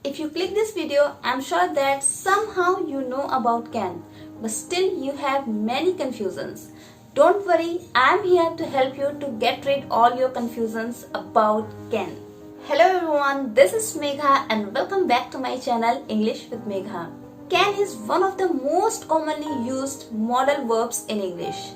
If you click this video, I'm sure that somehow you know about can, but still you have many confusions. Don't worry, I'm here to help you to get rid all your confusions about can. Hello everyone, this is Megha and welcome back to my channel English with Megha. Can is one of the most commonly used modal verbs in English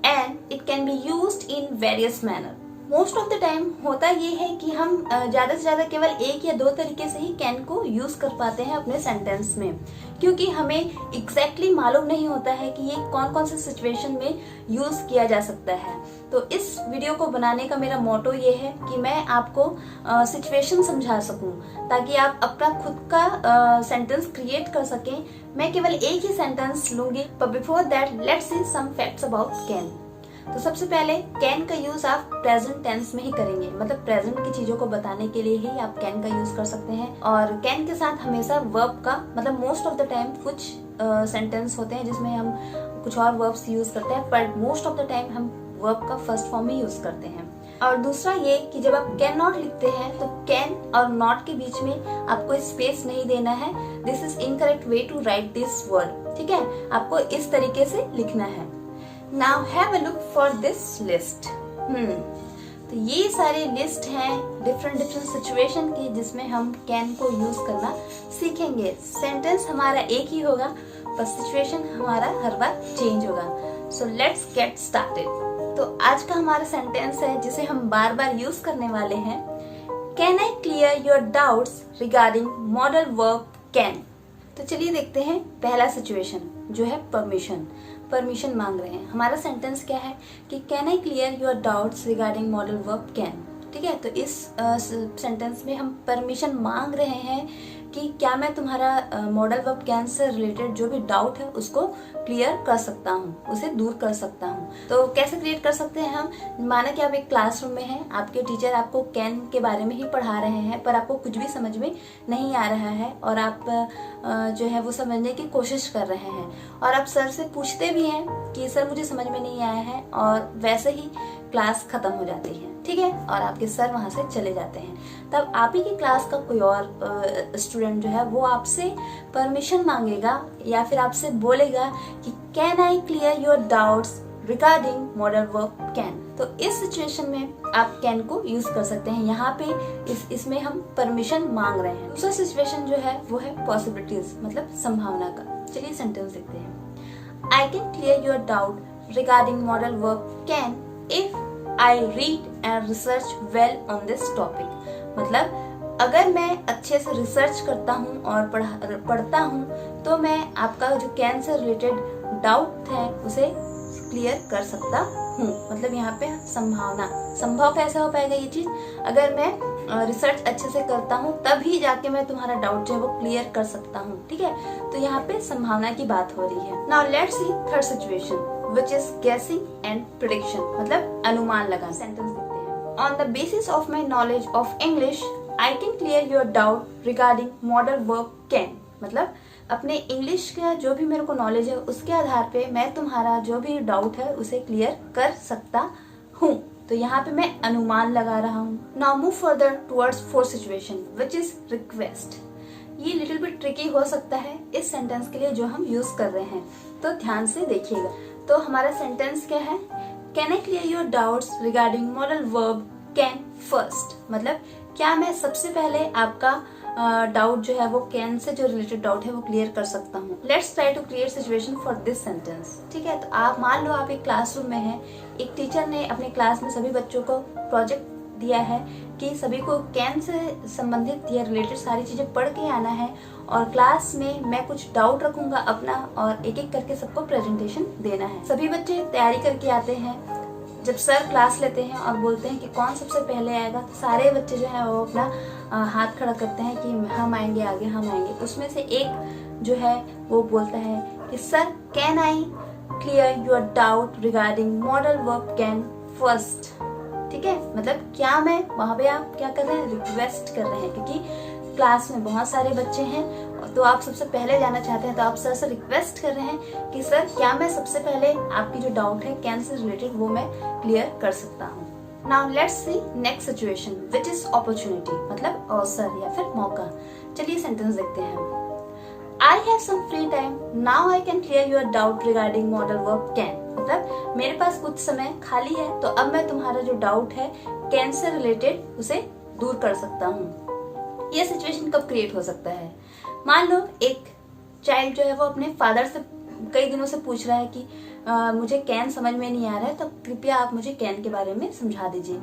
and it can be used in various manner. Most of the time होता ये है कि हम ज्यादा से ज्यादा केवल एक या दो तरीके से ही कैन को यूज कर पाते हैं अपने सेंटेंस में, क्योंकि हमें एग्जैक्टली मालूम नहीं होता है कि ये कौन कौन से सिचुएशन में यूज किया जा सकता है। तो इस वीडियो को बनाने का मेरा मोटो ये है कि मैं आपको सिचुएशन समझा सकूं ताकि आप अपना खुद का सेंटेंस क्रिएट कर सकें। मैं केवल एक ही सेंटेंस लूंगी, but before that let's see some facts about can. तो सबसे पहले कैन का यूज आप प्रेजेंट टेंस में ही करेंगे, मतलब प्रेजेंट की चीजों को बताने के लिए ही आप कैन का यूज कर सकते हैं। और कैन के साथ हमेशा वर्ब का, मतलब मोस्ट ऑफ द टाइम कुछ सेंटेंस होते हैं जिसमें हम कुछ और वर्ब्स यूज करते हैं, पर मोस्ट ऑफ द टाइम हम वर्ब का फर्स्ट फॉर्म ही यूज करते हैं। और दूसरा ये कि जब आप कैन नॉट लिखते हैं तो कैन और नॉट के बीच में आपको स्पेस नहीं देना है। This is incorrect way to write this word, ठीक है, आपको इस तरीके से लिखना है। Now have a look for this list. तो ये सारे लिस्ट हैं डिफरेंट सिचुएशन की जिसमें हम कैन को यूज करना सीखेंगे। सेंटेंस हमारा एक ही होगा, पर सिचुएशन हमारा हर बार चेंज होगा। So let's get started. तो आज का हमारा सेंटेंस है जिसे हम बार बार यूज करने वाले हैं। Can I clear your doubts regarding modal verb can. तो चलिए देखते हैं पहला सिचुएशन जो है परमिशन मांग रहे हैं। हमारा सेंटेंस क्या है कि can I clear your doubts regarding modal verb can, ठीक है। तो इस सेंटेंस में हम परमिशन मांग रहे हैं कि क्या मैं तुम्हारा model verb can say related जो भी डाउट है उसको क्लियर कर सकता हूँ, उसे दूर कर सकता हूँ। तो कैसे क्रिएट कर सकते हैं हम? माना कि आप एक क्लासरूम में हैं, आपके टीचर आपको कैन के बारे में ही पढ़ा रहे हैं, पर आपको कुछ भी समझ में नहीं आ रहा है और आप जो है वो समझने की कोशिश कर रहे हैं और आप सर से पूछते भी हैं कि सर मुझे समझ में नहीं आया है, और वैसे ही क्लास खत्म हो जाती है, ठीक है, और आपके सर वहां से चले जाते हैं। तब आप ही की क्लास का कोई और स्टूडेंट जो है वो आपसे परमिशन मांगेगा या फिर आपसे बोलेगा कि can I clear your doubts regarding modal verb can. तो इस सिचुएशन में आप कैन को यूज कर सकते हैं। यहाँ पे इसमें हम परमिशन मांग रहे हैं। दूसरा सिचुएशन जो है वो है पॉसिबिलिटीज, मतलब संभावना का। चलिए सेंटेंस देखते हैं। आई can clear your doubt regarding modal verb can if I read and research well on this topic. मतलब अगर मैं अच्छे से रिसर्च करता हूँ और पढ़ता हूँ तो मैं आपका जो कैन से रिलेटेड डाउट है उसे क्लियर कर सकता हूँ। मतलब यहाँ पे संभव कैसे हो पाएगा ये चीज? अगर मैं रिसर्च अच्छे से करता हूँ तभी जाके मैं तुम्हारा डाउट जो है वो क्लियर कर सकता हूँ, ठीक है। तो यहाँ पे संभावना की बात हो रही है। Now let's see third situation which is guessing and prediction, मतलब अनुमान लगा। सेंटेंस देखते हैं। On the basis of my knowledge of English, I can clear your doubt regarding modal verb can. मतलब अपने इंग्लिश का जो भी मेरे को नॉलेज है उसके आधार पे मैं तुम्हारा जो भी डाउट है उसे क्लियर कर सकता हूँ। तो यहाँ पे मैं अनुमान लगा रहा हूँ। Now move further towards fourth situation, which is request. ये लिटिल बिट ट्रिकी हो सकता है इस सेंटेंस के लिए जो हम यूज कर रहे हैं, तो ध्यान से देखिएगा। तो हमारा सेंटेंस क्या है? Can I clear your doubts regarding modal verb can first. मतलब क्या मैं सबसे पहले आपका डाउट जो है वो कैन से जो रिलेटेड डाउट है वो क्लियर कर सकता हूँ। Let's try to create situation for this sentence, ठीक है। तो आप मान लो आप एक क्लासरूम में हैं, एक टीचर ने अपने क्लास में सभी बच्चों को प्रोजेक्ट दिया है कि सभी को कैन से संबंधित या रिलेटेड सारी चीजें पढ़ के आना है और क्लास में मैं कुछ डाउट रखूंगा अपना और एक एक करके सबको प्रेजेंटेशन देना है। सभी बच्चे तैयारी करके आते हैं। जब सर क्लास लेते हैं और बोलते हैं कि कौन सबसे पहले आएगा, तो सारे बच्चे जो है वो अपना हाथ खड़ा करते हैं कि हम आएंगे आगे, हम आएंगे। उसमें से एक जो है वो बोलता है कि sir can I clear your doubt regarding modal verb can first, ठीक है। मतलब क्या मैं वहां पे आप क्या कर रहे हैं? रिक्वेस्ट कर रहे हैं, क्योंकि क्लास में बहुत सारे बच्चे हैं तो आप सबसे पहले जाना चाहते हैं, तो आप सर से रिक्वेस्ट कर रहे हैं कि सर क्या मैं सबसे पहले आपकी जो डाउट है कैन से रिलेटेड वो मैं क्लियर कर सकता हूँ। Now let's see next situation which is opportunity, मतलब अवसर या फिर मौका। चलिए सेंटेंस देखते हैं। I have some free time. Now I can clear your doubt regarding modal verb can. मतलब मेरे पास कुछ समय खाली है तो अब मैं तुम्हारा जो डाउट है can से रिलेटेड उसे दूर कर सकता हूँ। यह सिचुएशन कब क्रिएट हो सकता है? मान लो एक चाइल्ड जो है वो अपने फादर से कई दिनों से पूछ रहा है कि मुझे कैन समझ में नहीं आ रहा है, तो कृपया आप मुझे कैन के बारे में समझा दीजिए।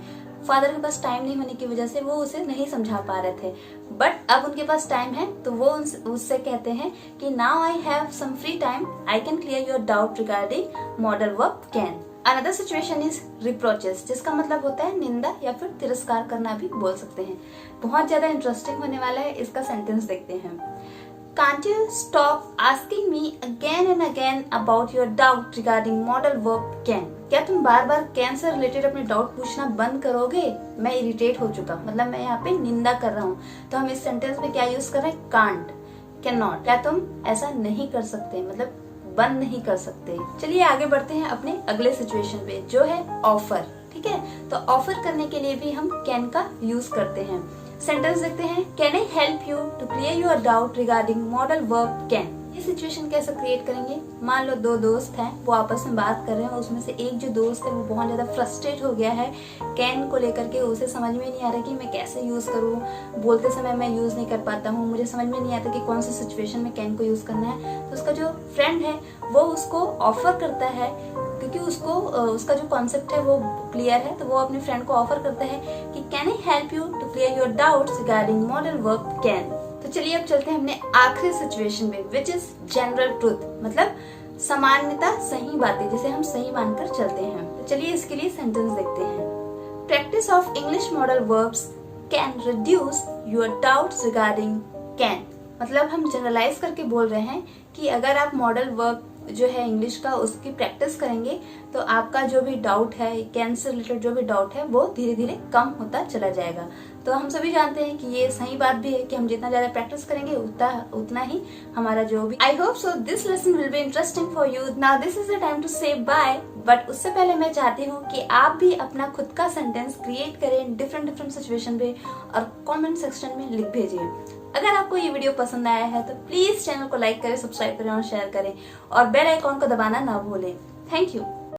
फादर के पास टाइम नहीं होने की वजह से वो उसे नहीं समझा पा रहे थे, बट अब उनके पास टाइम है तो वो उससे कहते हैं कि now I have some free time, I can clear your doubt regarding modal verb can. Another situation is reproaches, जिसका मतलब होता है निंदा या फिर तिरस्कार करना भी बोल सकते हैं। बहुत ज्यादा इंटरेस्टिंग होने वाला है, इसका सेंटेंस देखते हैं। Can't you stop asking me again and again about your doubt regarding modal verb can? क्या तुम बार बार can से रिलेटेड अपने डाउट पूछना बंद करोगे? मैं इरिटेट हो चुका, मतलब मैं यहाँ पे निंदा कर रहा हूँ। तो हम इस सेंटेंस में क्या यूज कर रहे हैं? can't, cannot। क्या तुम ऐसा नहीं कर सकते, मतलब बंद नहीं कर सकते। चलिए आगे बढ़ते हैं अपने अगले सिचुएशन पे, जो है ऑफर। ठीक है, तो ऑफर करने के लिए भी हम कैन का यूज करते हैं। सेंटेंस देखते हैं। Can I help you to clear your doubt regarding modal verb can. ये सिचुएशन कैसे क्रिएट करेंगे? मान लो दो दोस्त हैं, वो आपस में बात कर रहे हैं, उसमें से एक जो दोस्त है वो बहुत ज्यादा फ्रस्ट्रेट हो गया है कैन को लेकर के। उसे समझ में नहीं आ रहा कि मैं कैसे यूज करूँ, बोलते समय मैं यूज नहीं कर पाता हूँ, मुझे समझ में नहीं आता कि कौन सी सिचुएशन में कैन को यूज करना है। तो उसका जो फ्रेंड है वो उसको ऑफर करता है, क्योंकि उसको उसका जो कॉन्सेप्ट है वो क्लियर है, तो वो अपने फ्रेंड को ऑफर करता है कि can I help you to clear your doubts regarding modal verb can. तो चलिए अब चलते हैं अपने आखिरी सिचुएशन में, विच इज जनरल ट्रूथ, मतलब सामान्यता सही बातें जिसे हम सही मानकर चलते हैं। तो चलिए इसके लिए सेंटेंस देखते हैं। Practice of English modal verbs can reduce your doubts regarding can. मतलब हम जनरलाइज करके बोल रहे हैं कि अगर आप मॉडल वर्ब जो है इंग्लिश का उसकी प्रैक्टिस करेंगे तो आपका जो भी डाउट है, कैन से रिलेटेड जो भी डाउट है, वो धीरे धीरे कम होता चला जाएगा। तो हम सभी जानते हैं कि ये सही बात भी है कि हम जितना ज्यादा प्रैक्टिस करेंगे उतना ही हमारा जो भी। I hope so this lesson will be interesting for you. Now this is the time to say bye, but उससे पहले मैं चाहती हूँ कि आप भी अपना खुद का सेंटेंस क्रिएट करें डिफरेंट सिचुएशन पे और कॉमेंट सेक्शन में लिख भेजिए। अगर आपको ये वीडियो पसंद आया है तो प्लीज चैनल को लाइक करें, सब्सक्राइब करें और शेयर करें, और बेल आइकॉन को दबाना ना भूलें। Thank you.